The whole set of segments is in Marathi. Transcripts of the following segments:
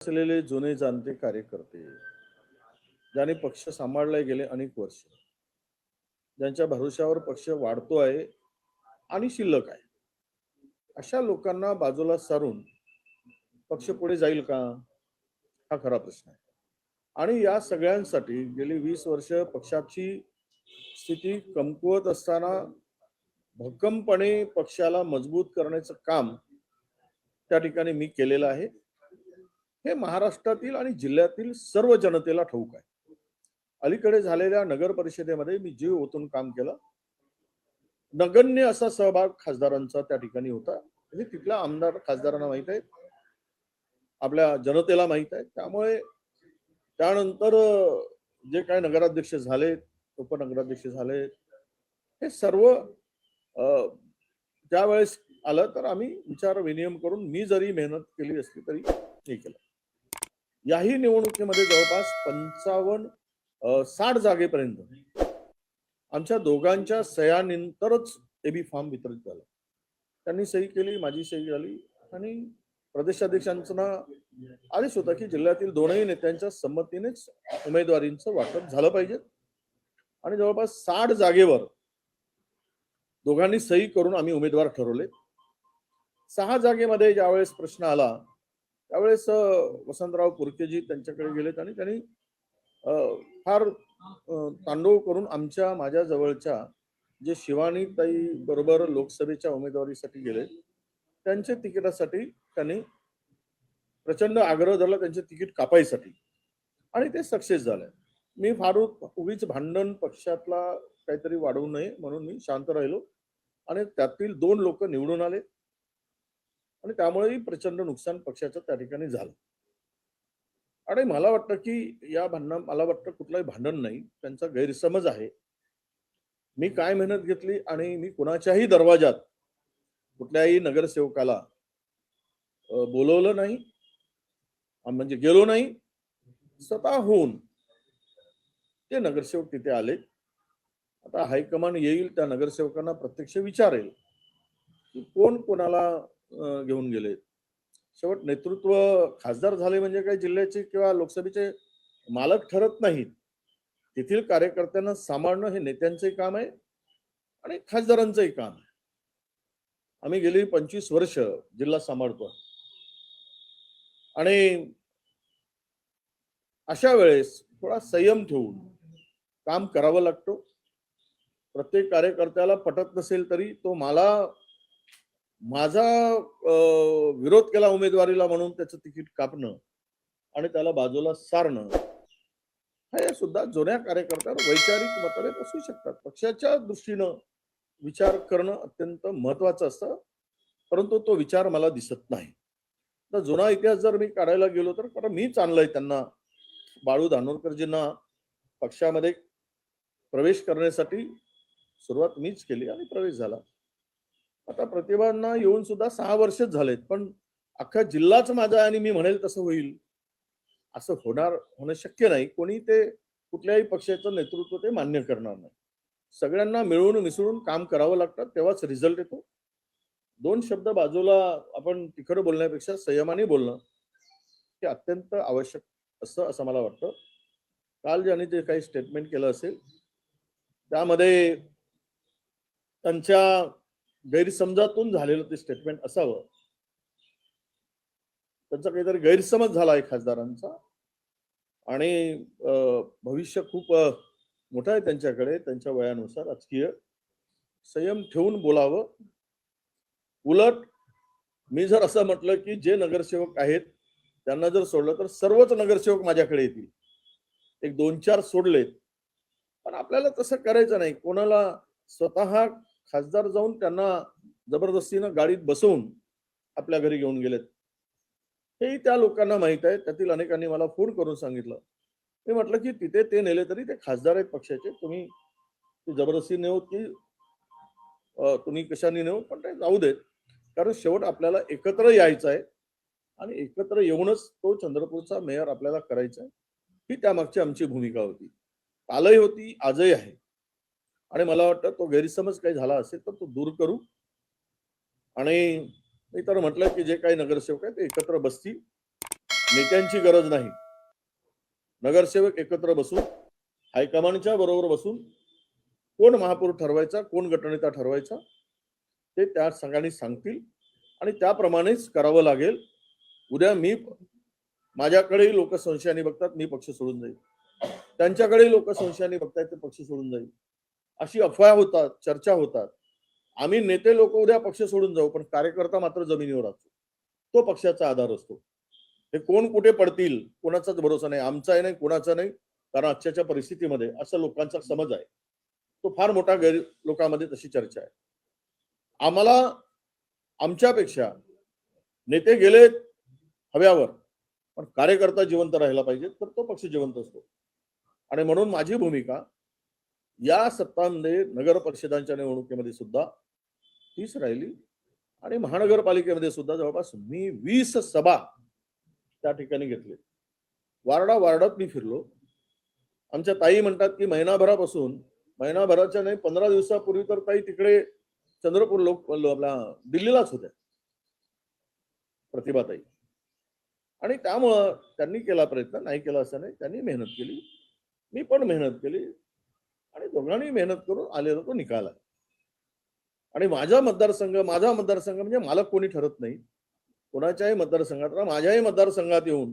असलेले जुने जाणते कार्यकर्ते ज्यांनी पक्ष सांभाळले गेले अनेक वर्ष, ज्यांच्या भरोश्यावर पक्ष वाढतो आहे आणि शिल्लक आहे, अशा लोकांना बाजूला सारून पक्ष पुढे जाईल का, हा खरा प्रश्न आहे. आणि या सगळ्यांसाठी गेली 20 वर्ष पक्षाची स्थिती कमकुवत असताना भक्कमपणे पक्षाला मजबूत करण्याचं काम त्या ठिकाणी मी केलेलं आहे. हे महाराष्ट्रातील आणि जिल्ह्यातील सर्व जनतेला ठाऊक आहे. अलीकडे झालेल्या नगर परिषदेमध्ये मी जीव ओतून काम केलं. नगण्य असा सहभाग खासदारांचा त्या ठिकाणी होता. हे तिथल्या आमदार खासदारांना माहित आहे, आपल्या जनतेला माहित आहे. त्यामुळे त्यानंतर जे काही नगराध्यक्ष झाले, उपनगराध्यक्ष झाले, हे सर्व त्यावेळेस आलं तर आम्ही विचार विनिमय करून मी जरी मेहनत केली असली तरी हे केलं. याही निवडणुकीमध्ये जवळपास 55-60 जागेपर्यंत आमच्या दोघांच्या सह्यांनंतरच एबी फॉर्म वितरित झाला. त्यांनी सही केली, माझी सही झाली आणि प्रदेशाध्यक्षांचा आदेश होता की जिल्ह्यातील दोनही नेत्यांच्या संमतीनेच उमेदवारींचं वाटप झालं पाहिजे. आणि जवळपास 60 जागेवर दोघांनी सही करून आम्ही उमेदवार ठरवले. 6 जागेमध्ये ज्यावेळेस प्रश्न आला त्यावेळेस वसंतराव पुरकेजी त्यांच्याकडे गेलेत आणि त्यांनी फार तांडव करून माझ्या जवळच्या जे शिवानीताई बरोबर लोकसभेच्या उमेदवारीसाठी गेले, त्यांच्या तिकिटासाठी त्यांनी प्रचंड आग्रह धरला, त्यांचे तिकीट कापायसाठी, आणि ते सक्सेस झाले. मी फार उगीच भांडण पक्षातला काहीतरी वाढवू नये म्हणून मी शांत राहिलो आणि त्यातील 2 लोक निवडून आले आणि त्यामुळेही प्रचंड नुकसान पक्षाचं त्या ठिकाणी झालं. आणि मला वाटतं की या मला वाटतं कुठलंही भांडण नाही, त्यांचा गैरसमज आहे. मी काय मेहनत घेतली आणि मी कुणाच्याही दरवाजात कुठल्याही नगरसेवकाला बोलवलं नाही, म्हणजे गेलो नाही. स्वतःहून ते नगरसेवक तिथे आले. आता हायकमांड येईल, त्या नगरसेवकांना प्रत्यक्ष विचारेल की कोण कोणाला घेऊन गेले. शेवट नेतृत्व खासदार झाले म्हणजे काही जिल्ह्याचे किंवा लोकसभेचे मालक ठरत नाहीत. तेथील कार्यकर्त्यांना सांभाळणं हे नेत्यांचंही काम आहे आणि खासदारांचंही काम आहे. आम्ही गेली 25 वर्ष जिल्हा सांभाळतो आणि अशा वेळेस थोडा संयम ठेवून काम करावं लागतं. प्रत्येक कार्यकर्त्याला पटत नसेल तरी तो माझा विरोध केला उमेदवारीला म्हणून त्याचं तिकीट कापणं आणि त्याला बाजूला सारणं, हे सुद्धा जुन्या कार्यकर्त्यावर वैचारिक मतभेद असू शकतात. पक्षाच्या दृष्टीनं विचार करणं अत्यंत महत्वाचं असतं, परंतु तो विचार मला दिसत नाही. तर जुना इतिहास जर मी काढायला गेलो तर कारण मीच आणलंय त्यांना, बाळू धानोरकरजींना पक्षामध्ये प्रवेश करण्यासाठी सुरुवात मीच केली आणि प्रवेश झाला. आता प्रतिभांना येऊन सुद्धा 6 वर्षच झालेत, पण अख्खा जिल्हाच माझा आहे आणि मी म्हणेल तसं होईल असं होणं शक्य नाही. कोणी ते कुठल्याही पक्षाचं नेतृत्व ते मान्य करणार नाही. सगळ्यांना मिळून मिसळून काम करावं लागतं, तेव्हाच रिझल्ट येतो. 2 शब्द बाजूला आपण तिखट बोलण्यापेक्षा संयमाने बोलणं हे अत्यंत आवश्यक असं मला वाटतं. काल ज्यांनी जे काही स्टेटमेंट केलं असेल त्यामध्ये त्यांच्या गैरसमजातून झालेलं ते स्टेटमेंट असावं. त्यांचा काहीतरी गैरसमज झाला आहे खासदारांचा आणि भविष्य खूप मोठं आहे त्यांच्याकडे, त्यांच्या वयानुसार राजकीय संयम ठेवून बोलावं. उलट मी जर असं म्हटलं की जे नगरसेवक आहेत त्यांना जर सोडलं तर सर्वच नगरसेवक माझ्याकडे येतील, एक 2-4 सोडलेत, पण आपल्याला तसं करायचं नाही. कोणाला स्वतः खासदार जाऊन त्यांना जबरदस्तीनं गाडीत बसवून आपल्या घरी घेऊन गेलेत, हेही त्या लोकांना माहित आहे. त्यातील अनेकांनी मला फोन करून सांगितलं. मी म्हटलं की तिथे ते नेले तरी ते खासदार आहेत पक्षाचे, तुम्ही जबरदस्ती नेऊ की तुम्ही कशाने नेऊ, पण ते जाऊ देत. कारण शेवट आपल्याला एकत्र यायचं आहे आणि एकत्र येऊनच तो चंद्रपूरचा मेयर आपल्याला करायचा आहे, ही त्यामागची आमची भूमिका होती. कालही होती, आजही आहे. आणि मला वाटतं तो गैरसमज काही झाला असेल तर तो दूर करू. आणि मी तर म्हटलं की जे काही नगरसेवक आहेत ते एकत्र बसतील नेत्यांची गरज नाही. नगरसेवक एकत्र बसून हायकमांडच्या बरोबर बसून कोण महापौर ठरवायचा, कोण गटनेता ठरवायचा ते त्या सगळ्यांनी सांगतील आणि त्याप्रमाणेच करावं लागेल. उद्या माझ्याकडेही लोक संशयाने बघतात, मी पक्ष सोडून जाईल. त्यांच्याकडेही लोक संशयाने बघतायत, ते पक्ष सोडून जाईल. अशी अफवा होतात, चर्चा होतात. आम्ही नेते लोक उद्या पक्ष सोडून जाऊ, पण कार्यकर्ता मात्र जमिनीवर असतो. तो पक्षाचा आधार असतो. हे कोण कुठे पडतील कोणाचाच भरोसा नाही, आमचाही नाही, कोणाचा नाही. कारण आजच्या परिस्थितीमध्ये असं लोकांचा समज आहे, तो फार मोठा लोकांमध्ये तशी चर्चा आहे. आम्हाला आमच्यापेक्षा नेते गेलेत हव्यावर, पण कार्यकर्ता जिवंत राहिला पाहिजे, तर तो पक्ष जिवंत असतो. आणि म्हणून माझी भूमिका या सत्तांमध्ये नगर परिषदांच्या निवडणुकीमध्ये सुद्धा तीच राहिली आणि महानगरपालिकेमध्ये सुद्धा जवळपास मी 20 सभा त्या ठिकाणी घेतले. वार्डात मी फिरलो. आमच्या ताई म्हणतात की महिनाभराच्या नाही 15 दिवसापूर्वी तर ताई तिकडे चंद्रपूर आपला दिल्लीलाच होत्या, प्रतिभाताई. आणि त्यामुळं त्यांनी केला प्रयत्न, नाही केला असं नाही, त्यांनी मेहनत केली, मी पण मेहनत केली आणि दोघांनी मेहनत करून आलेला तो निकाल आहे. आणि माझा मतदारसंघ म्हणजे मला कोणी ठरत नाही. कोणाच्याही मतदारसंघात, माझ्याही मतदारसंघात येऊन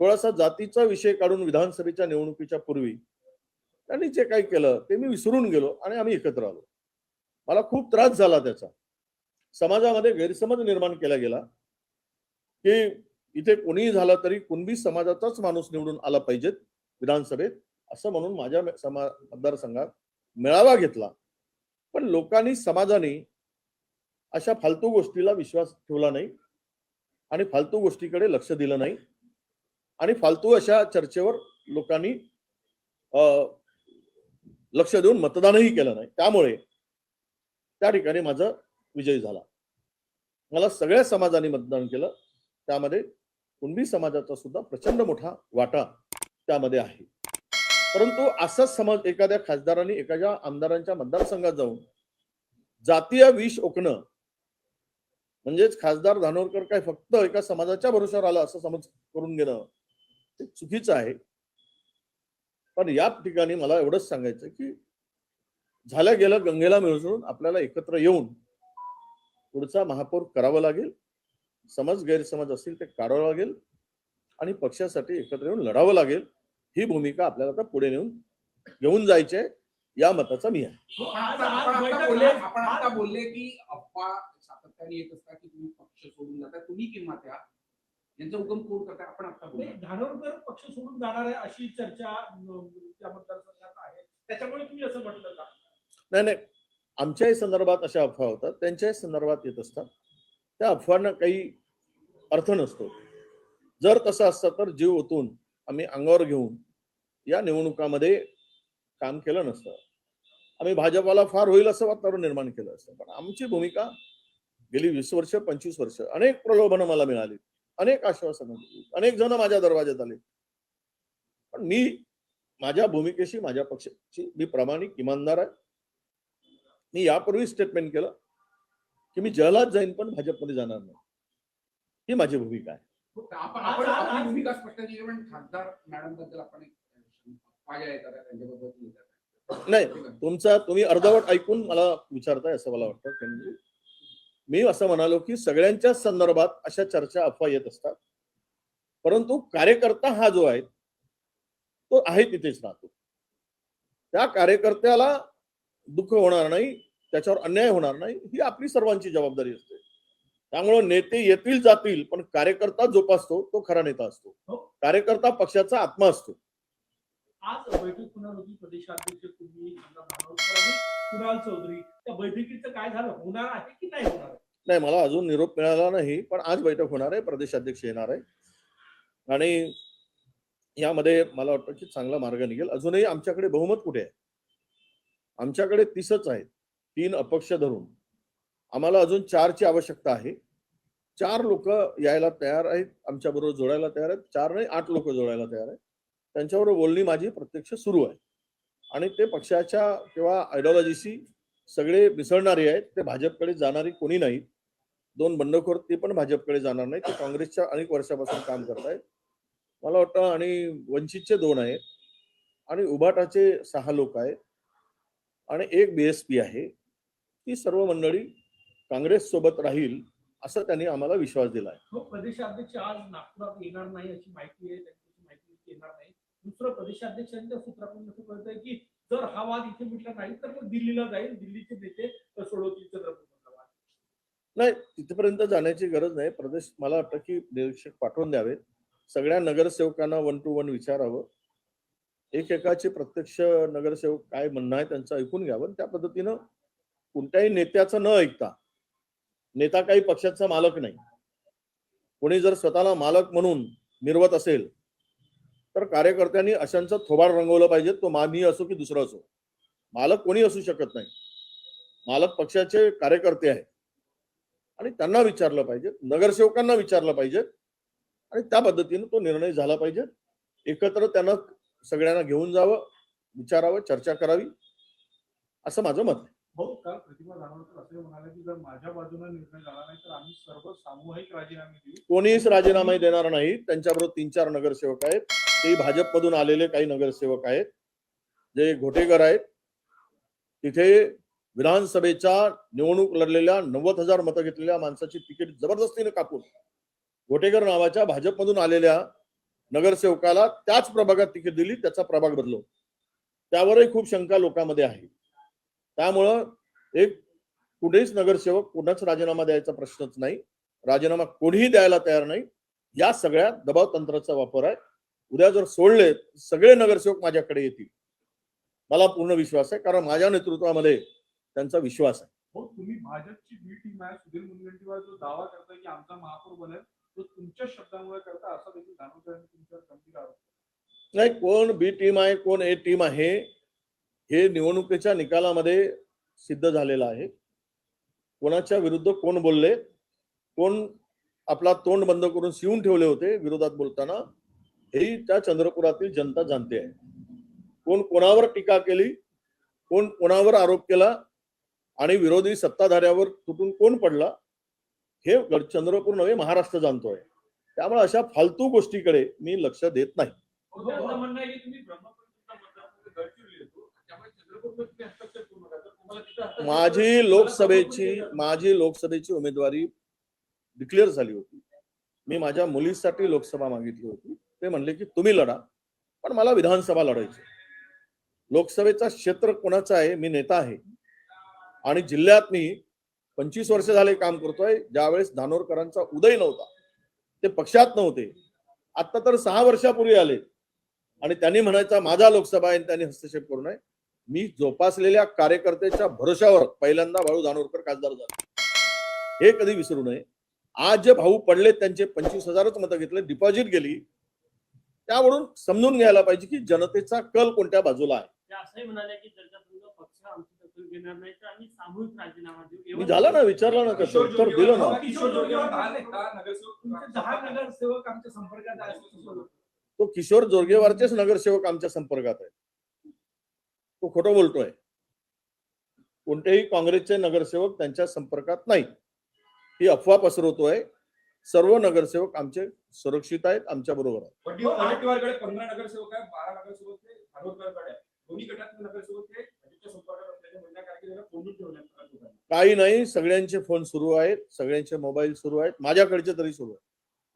थोडासा जातीचा विषय काढून विधानसभेच्या निवडणुकीच्या पूर्वी त्यांनी जे काही केलं ते मी विसरून गेलो आणि आम्ही एकत्र आलो. मला खूप त्रास झाला त्याचा. समाजामध्ये गैरसमज निर्माण केला गेला की इथे कोणीही झालं तरी कुणबी समाजाचाच माणूस निवडून आला पाहिजेत विधानसभेत, असं म्हणून माझ्या मतदारसंघात मेळावा घेतला. पण लोकांनी, समाजाने अशा फालतू गोष्टीला विश्वास ठेवला नाही आणि फालतू गोष्टीकडे लक्ष दिलं नाही आणि फालतू अशा चर्चेवर लोकांनी लक्ष देऊन मतदानही केलं नाही. त्यामुळे त्या ठिकाणी माझा विजय झाला. मला सगळ्या समाजाने मतदान केलं, त्यामध्ये कुणबी समाजाचा सुद्धा प्रचंड मोठा वाटा त्यामध्ये आहे. परंतु असा समज एखाद्या खासदारांनी एखाद्या आमदारांच्या मतदारसंघात जाऊन जातीय विष ओकणं, म्हणजेच खासदार धानोरकर काय फक्त एका समाजाच्या भरोशावर आला असं समज करून घेणं ते चुकीचं आहे. पण या ठिकाणी मला एवढंच सांगायचं की झालं गेलं गंगेला मिळून आपल्याला एकत्र येऊन पुढचा महापौर करावा लागेल. समज गैरसमज असतील ते काढावं लागेल आणि पक्षासाठी एकत्र येऊन लढावं लागेल. ही भूमिका आपल्याला आता पुढे घेऊन जायची आहे, या मताचा मी आहे. आपण आता बोलले की अप्पा सातत्याने येत असतात की तुम्ही पक्ष सोडून जाता, तुम्ही किंवा यांचा हुकम कोण करता. आपण आता बोलले धानोरकर पक्ष सोडून जाणार आहे अशी चर्चा त्या मतदारसंघात आहे, त्याच्यामुळे तुम्ही असं म्हटलं का? नाही, आमच्याही संदर्भात अशा अफवा होतात, त्यांच्याही संदर्भात येत असतात. त्या अफवांना काही अर्थ नसतो. जर तसं असतं तर जीव ओतून आम्ही अंगावर घेऊन या निवडणुकामध्ये काम केलं नसतं. आम्ही भाजपाला फार होईल असं वातावरण निर्माण केलं असतं. पण आमची भूमिका गेली 20 वर्ष 25 वर्ष अनेक प्रलोभनं मला मिळाली, अनेक आश्वासनं, अनेक जण माझ्या दरवाज्यात आले. पण मी माझ्या भूमिकेशी, माझ्या पक्षाची मी प्रामाणिक इमानदार आहे. मी यापूर्वी स्टेटमेंट केलं की मी जहलात जाईन पण भाजपमध्ये जाणार नाही. ही माझी भूमिका आहे. आपण भूमिका स्पष्ट केली, पण खासदार मॅडम बद्दल आपण नाही, तुम्ही अर्धवट ऐकून मला विचारताय असं मला वाटतं. मी असं म्हणालो की सगळ्यांच्या संदर्भात अशा चर्चा, अफवा येत असतात, परंतु कार्यकर्ता हा जो आहे तो आहे तिथेच राहतो. त्या कार्यकर्त्याला दुःख होणार नाही, त्याच्यावर अन्याय होणार नाही, ही आपली सर्वांची जबाबदारी असते. त्यामुळे नेते येतील जातील, पण कार्यकर्ता जोपासतो तो खरा नेता असतो. कार्यकर्ता पक्षाचा आत्मा असतो. आज बैठक होणार होती, प्रदेशाध्यक्ष तुम्ही, कुणाल चौधरी, त्या बैठकीचं काय झालं, होणार आहे की नाही होणार? नाही, मला अजून निरोप मिळाला नाही, पण आज बैठक होणार आहे, प्रदेशाध्यक्ष येणार आहे आणि यामध्ये मला वाटतं की चांगला मार्ग निघेल. अजूनही आमच्याकडे बहुमत कुठे आहे? आमच्याकडे 30च आहेत, 3 अपक्ष धरून. आम्हाला अजून 4ची आवश्यकता आहे. 4 लोक यायला तयार आहेत, आमच्या बरोबर जोडायला तयार आहेत. 4 नाही 8 लोक जोडायला तयार आहेत. त्यांच्याबरोबर बोलणी माझी प्रत्यक्ष सुरू आहे आणि ते पक्षाच्या किंवा आयडिओलॉजीशी सगळे मिसळणारे आहेत. ते भाजपकडे जाणारी कोणी नाही. 2 बंडखोर ते पण भाजपकडे जाणार नाही. ते काँग्रेसच्या अनेक वर्षापासून काम करतायत मला वाटतं. आणि वंचितचे 2 आहेत आणि उभाटाचे 6 लोक आहेत आणि एक बीएसपी आहे. ती सर्व मंडळी काँग्रेस सोबत राहील असं त्यांनी आम्हाला विश्वास दिला आहे. हो, प्रदेशाध्यक्ष आज नागपुरात येणार नाही अशी माहिती आहे. त्यांची माहिती येणार नाही. दुसरं प्रदेशाध्यक्षांच्या सूत्रातून असं कळतंय की जर हा वाद इथे मिटला नाही तर मग दिल्लीला जाईल. दिल्लीचे नेते सोडवतील चंद्रपूरमधला वाद. नाही, तिथपर्यंत जाण्याची गरज नाही. प्रदेश मला वाटतं की निरीक्षक पाठवून द्यावेत. सगळ्या नगरसेवकांना 1 to 1 विचारावं. एकेकाचे प्रत्यक्ष नगरसेवक काय म्हणणं आहे त्यांचं ऐकून घ्यावं आणि त्या पद्धतीनं कोणत्याही नेत्याचं न ऐकता, नेता काही पक्षाचा मालक नाही. कोणी जर स्वतःला मालक म्हणून मिरवत असेल तर कार्यकर्त्यांनी अशांचं थोबाड रंगवलं पाहिजे. तो मी असो की दुसरा असो. मालक कोणी असू शकत नाही. मालक पक्षाचे कार्यकर्ते आहेत आणि त्यांना विचारलं पाहिजे, नगरसेवकांना विचारलं पाहिजे आणि त्या पद्धतीने तो निर्णय झाला पाहिजे. एकत्र त्यांना सगळ्यांना घेऊन जावं, विचारावं, चर्चा करावी असं माझं मत आहे. हो, काल प्रतिभा जाणवकर असे म्हणाले की जर माझ्या बाजूने निर्णय झाला नाही तर आम्ही सर्व सामूहिक राजीनामे देऊ. कोणीच राजीनामा देणार नाही. त्यांच्याबरोबर 3-4 नगरसेवक आहेत. ते भाजपमधून आलेले काही नगरसेवक आहेत जे घोटेकर आहेत. तिथे विधानसभेच्या निवडणूक लढलेल्या 90,000 मतं घेतलेल्या माणसाची तिकीट जबरदस्तीने कापून घोटेकर नावाच्या भाजपमधून आलेल्या नगरसेवकाला त्याच प्रभागात तिकीट दिली, त्याचा प्रभाग बदलव. त्यावरही खूप शंका लोकांमध्ये आहे. त्यामुळं एक कुठेच नगरसेवक कोणाच राजीनामा द्यायचा प्रश्नच नाही. राजीनामा कोणीही द्यायला तयार नाही. या सगळ्या दबाव तंत्राचा वापर आहे. उद्या जर सोडले सगळे नगरसेवक माझ्याकडे येतील, मला पूर्ण विश्वास आहे. कारण माझ्या नेतृत्वामध्ये त्यांचा विश्वास आहे. हो, तुम्ही भाजपची बी टीम आहे. सुधीर मुनगंटीवार जो दावा करताय की आमचा महापौर बनेल तो तुमच्या शब्दांमुळे करता असं देखील जाणवतं तुमच्यावर गंभीर आरोप. नाही, कोण बी टीम आहे कोण ए टीम आहे हे निवडणुकीच्या निकालामध्ये सिद्ध झालेलं आहे. कोणाच्या विरुद्ध कोण बोलले, कोण आपला तोंड बंद करून शिवून ठेवले होते विरोधात बोलताना, हेही त्या चंद्रपुरातील जनता जाणते आहे. कोण कोणावर टीका केली, कोण कोणावर आरोप केला आणि विरोधी सत्ताधाऱ्यावर तुटून कोण पडला हे चंद्रपूर नव्हे महाराष्ट्र जाणतोय. त्यामुळे अशा फालतू गोष्टीकडे मी लक्ष देत नाही. त्यांचं म्हणणं आहे की तुम्ही ब्रह्मपुरीच्या मतदारसंघात गडचिरोली येतो त्यामुळे चंद्रपूरमध्ये तुम्ही हस्तक्षेप करू नका. तर तुम्हाला तिथं हस्तक्षेप माझी लोकसभेची उमेदवारी डिक्लेअर झाली होती. मी माझ्या मुलीसाठी लोकसभा मागितली होती. ते म्हणले की तुम्ही लढा, पण मला विधानसभा लढायची. लोकसभेचा क्षेत्र कोणाचा आहे, मी नेता आहे आणि जिल्ह्यात मी 25 वर्ष झाले काम करतोय. ज्यावेळेस धानोरकरांचा उदय नव्हता, ते पक्षात नव्हते. आता तर 6 वर्षापूर्वी आले आणि त्यांनी म्हणायचा माझा लोकसभा आहे, त्यांनी हस्तक्षेप करू नये. मी जोपासलेल्या कार्यकर्त्याच्या भरोशावर पहिल्यांदा भाऊ धानोरकर खासदार झाले, हे कधी विसरू नये. आज जे भाऊ पडले त्यांचे 25,000च मतं घेतले, डिपॉझिट गेली. त्यावरून समजून घ्यायला पाहिजे की जनतेचा कल कोणत्या बाजूला आहे. ते असंही म्हणाले की जर का पक्ष आमची दखल घेणार नाही तर आम्ही सामूहिक राजीनामा देऊ. मी झाला ना, विचारला ना कसं उत्तर दिलं ना. किशोर जोरगेवार 10 नगरसेवक आमच्या संपर्कात आहेत. तो किशोर जोरगेवारचेच नगरसेवक आमच्या संपर्कात आहेत. तो खोटं बोलतोय. कोणतेही काँग्रेसचे नगरसेवक त्यांच्या संपर्कात नाही, ही अफवा पसरवतोय. सर्व नगरसेवक आमचे सुरक्षित आहेत, आमच्या बरोबर आहेत. वडेट्टीवारकडे 15 नगरसेवक आहेत, 12 नगरसेवक ते धानोरकरकडे आहेत. दोन्ही गटातले नगरसेवक ते भाजपच्या संपर्कात असल्याने महिला कार्यकर्त्यांना कोंडून ठेवण्यात. काही नाही, सगळ्यांचे फोन सुरू आहेत, सगळ्यांचे मोबाईल सुरू आहेत, माझ्याकडचे तरी सुरू आहेत.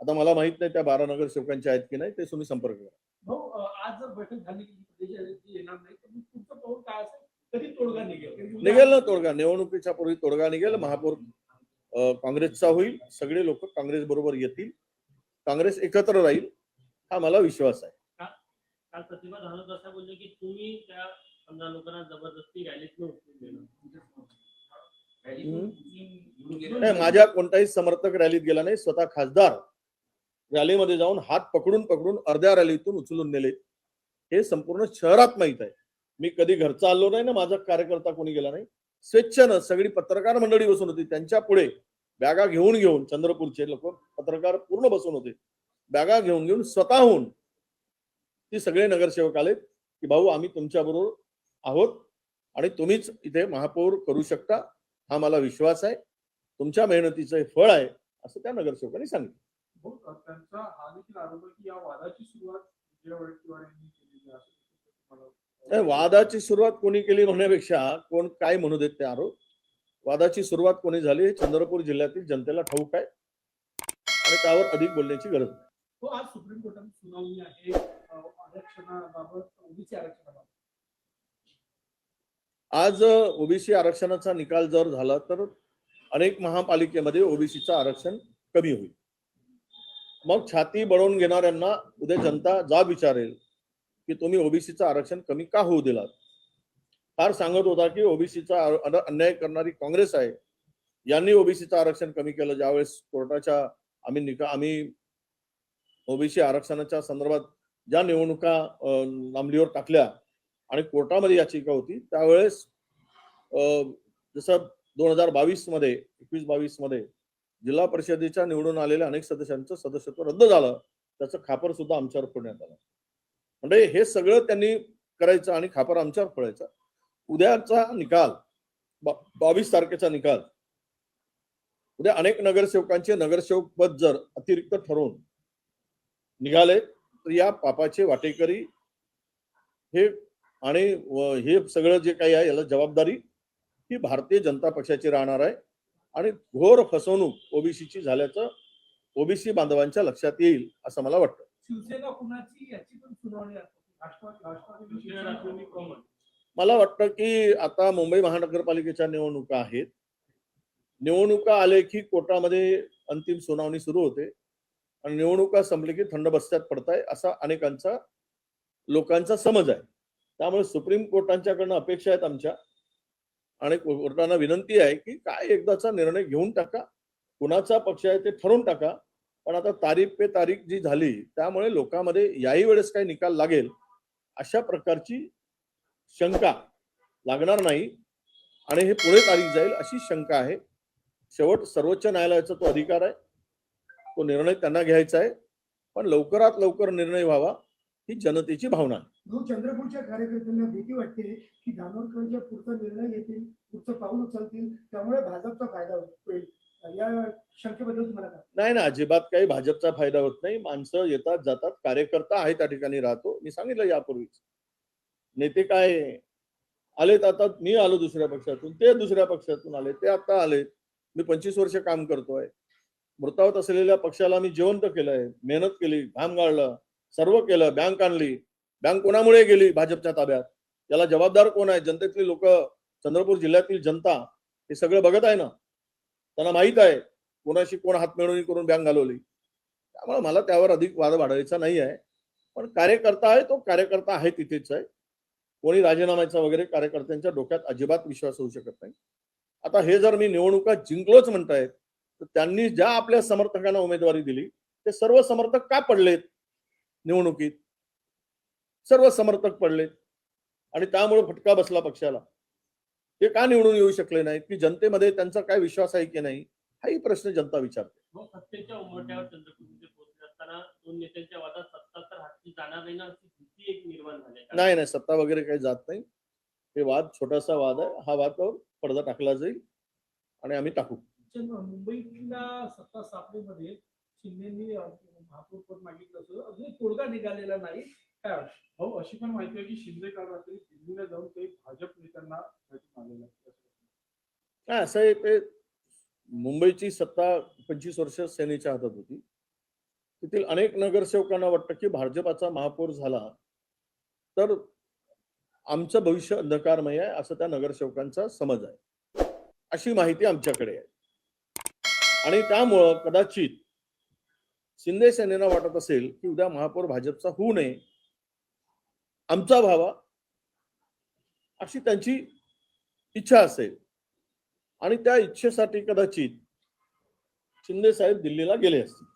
आता मला माहित नाही त्या 12 नगरसेवकांचे आहेत की नाही, ते तुम्ही संपर्क करा. हो, आज जर बैठक झाली की प्रदेशाध्यक्ष येणार नाही तर मग तुमचं पाऊल काय असेल, कधी तोडगा निघेल ना तोडगा. निवडणुकीच्या पूर्वी तोडगा निघेल. महापौर काँग्रेसचा होईल. सगळे लोक काँग्रेस बरोबर येतील. काँग्रेस एकत्र राहील, हा मला विश्वास आहे. काल प्रतिभा जाणवकर असं बोलले की तुम्ही त्या 15 लोकांना जबरदस्ती रॅलीत उचलून देणार. नाही, माझ्या कोणताही समर्थक रॅलीत गेला नाही. स्वतः खासदार रॅलीमध्ये जाऊन हात पकडून अर्ध्या रॅलीतून उचलून नेले. हे संपूर्ण शहरात माहित आहे. मी कधी घरचा आलो नाही ना, माझा कार्यकर्ता कोणी गेला नाही. स्वेच्छेनं सगळी पत्रकार मंडळी बसून होती. त्यांच्या पुढे बॅगा घेऊन चंद्रपूरचे लोक पत्रकार पूर्ण बसून होते. बॅगा घेऊन स्वतःहून ती सगळे नगरसेवक आले की भाऊ आम्ही तुमच्या बरोबर आहोत आणि तुम्हीच इथे महापौर करू शकता, हा मला विश्वास आहे. तुमच्या मेहनतीचं हे फळ आहे असं त्या नगरसेवकांनी सांगितलं. हो, त्यांचा हा देखील आरोप आहे की या वादाची सुरुवात विजय वडेट्टीवार यांनी केलेली आहे, असं तुम्हाला नाही, वादाची सुरुवात कोणी केली म्हणण्यापेक्षा कोण काय म्हणू देत ते आरोप. वादाची सुरुवात कोणी झाली हे चंद्रपूर जिल्ह्यातील जनतेला ठाऊक आहे आणि त्यावर अधिक बोलण्याची गरज नाही. हो, आज सुप्रीम कोर्टात सुनावणी आहे आरक्षणाबाबत, ओबीसी आरक्षणाबाबत. आज ओबीसी आरक्षणाचा निकाल जर झाला तर अनेक महापालिकेमध्ये ओबीसीचं आरक्षण कमी होईल. मग छाती बळवून घेणाऱ्यांना उद्या जनता जाब विचारेल की तुम्ही ओबीसीचं आरक्षण कमी का होऊ दिलात. फार सांगत होता की ओबीसीचा अन्याय करणारी काँग्रेस आहे, यांनी ओबीसीचं आरक्षण कमी केलं. ज्यावेळेस कोर्टाच्या आम्ही ओबीसी आरक्षणाच्या संदर्भात ज्या निवडणुका लांबणीवर टाकल्या आणि कोर्टामध्ये याचिका होती त्यावेळेस जसं 2022 मध्ये 21-22 मध्ये जिल्हा परिषदेच्या निवडून आलेल्या अनेक सदस्यांचं सदस्यत्व रद्द झालं, त्याचं खापर सुद्धा आमच्यावर फोडण्यात आलं. म्हणजे हे सगळं त्यांनी करायचं आणि खापर आमच्यावर फोडायचं. उद्याचा निकाल 22 तारखेचा निकाल, उद्या अनेक नगरसेवकांचे नगरसेवक पद जर अतिरिक्त ठरवून निघाले तर या पापाचे वाटेकरी हे आणि हे सगळं जे काही आहे याला जबाबदारी ही भारतीय जनता पक्षाची राहणार आहे आणि घोर फसवणूक ओबीसीची झाल्याचं ओबीसी बांधवांच्या लक्षात येईल असं मला वाटतं. शिवसेना कुणाची याची पण सुनावणी आहे. राष्ट्रवादी राष्ट्रवादी कॉमन. मला वाटतं की आता मुंबई महानगरपालिकेच्या निवडणुका आहेत. निवडणुका आले की कोर्टामध्ये अंतिम सुनावणी सुरू होते आणि निवडणुका संपली की थंड बस्त्यात पडताय असा अनेकांचा लोकांचा समज आहे. त्यामुळे सुप्रीम कोर्टांच्याकडनं अपेक्षा आहेत आमच्या आणि कोर्टांना विनंती आहे की काय एकदाचा निर्णय घेऊन टाका, कुणाचा पक्ष आहे ते ठरवून टाका. पण आता तारीख पे तारीख जी झाली त्यामुळे लोकांमध्ये याही वेळेस काही निकाल लागेल अशा प्रकारची शंका लागणार नाही आणि हे पुढे तारीख जाईल अशी शंका आहे. शेवट सर्वोच्च न्यायालयाचा तो अधिकार आहे, तो निर्णय त्यांना घ्यायचा आहे, पण लवकरात लवकर निर्णय व्हावा ही जनतेची भावना आहे. चंद्रपूरच्या कार्यकर्त्यांना भीती वाटते की धानोरकरांच्या पुढचा निर्णय घेतील, पुढचं पाऊल उचलतील, त्यामुळे भाजपचा फायदा होईल. या शंकेबद्दल तुम्हाला काय? नाही ना, अजिबात काही भाजपचा फायदा होत नाही. माणसं येतात जातात, कार्यकर्ता आहे त्या ठिकाणी राहतो. मी सांगितलं यापूर्वीच, नेते काय आलेत, आता मी आलो दुसऱ्या पक्षातून, ते दुसऱ्या पक्षातून आले, ते आता आलेत. मी 25 वर्ष काम करतोय. मृतावत असलेल्या पक्षाला मी जिवंत केलंय, मेहनत केली, घाम गाळलं, सर्व केलं. बँक आणली, बँक कोणामुळे गेली? भाजपच्या ताब्यात. याला जबाबदार कोण आहे? जनतेतली लोक, चंद्रपूर जिल्ह्यातील जनता हे सगळं बघत आहे ना, त्यांना माहित आहे कोणाशी कोण हातमिळवणी करून बँक घालवली. त्यामुळे मला त्यावर अधिक वाद वाढवायचा नाही आहे. पण कार्यकर्ता आहे तो कार्यकर्ता आहे तिथेच आहे. कोणी राजीनाम्याचा वगैरे कार्यकर्त्यांच्या डोक्यात अजिबात विश्वास होऊ शकत नाही. आता हे जर मी निवडणुका जिंकलोच म्हणतायत तर त्यांनी ज्या आपल्या समर्थकांना उमेदवारी दिली ते सर्व समर्थक का पडलेत निवडणुकीत? सर्व समर्थक पडलेत आणि त्यामुळे फटका बसला पक्षाला. ते का निवडून येऊ शकले नाहीत? की जनतेमध्ये त्यांचा काय विश्वास आहे की नाही हाही प्रश्न जनता विचारते. सत्तेच्या उंबरठ्यावर चंद्रपूरमध्ये पोहोचले असताना दोन नेत्यांच्या वादात सत्ता तर हाती जाणार नाही ना अशी भीती एक निर्माण झाली. नाही, सत्ता वगैरे काही जात नाही. हे वाद छोटासा वाद आहे. हा वादावर पडदा टाकला जाईल आणि आम्ही टाकू. मुंबईतल्या सत्ता स्थापनेमध्ये शिंदेनी महापौर पद मागितलं असं अजून तोडगा निघालेला नाही. काय हो, अशी पण माहिती आहे की शिंदे काल रात्री दिल्लीला जाऊन काही भाजप नेत्यांना भेटून आलेला आहे. काय असं आहे, ते मुंबईची सत्ता 25 वर्ष सेनेच्या हातात होती. तेथील अनेक नगरसेवकांना वाटतं की भाजपाचा महापौर झाला तर आमचं भविष्य अंधकारमय आहे असं त्या नगरसेवकांचा समज आहे. अशी माहिती आमच्याकडे आहे आणि त्यामुळं कदाचित शिंदे सेनेला वाटत असेल की उद्या महापौर भाजपचा होऊ नये, आमचा व्हावा अशी त्यांची इच्छा असेल आणि त्या इच्छेसाठी कदाचित शिंदे साहेब दिल्लीला गेले असतील.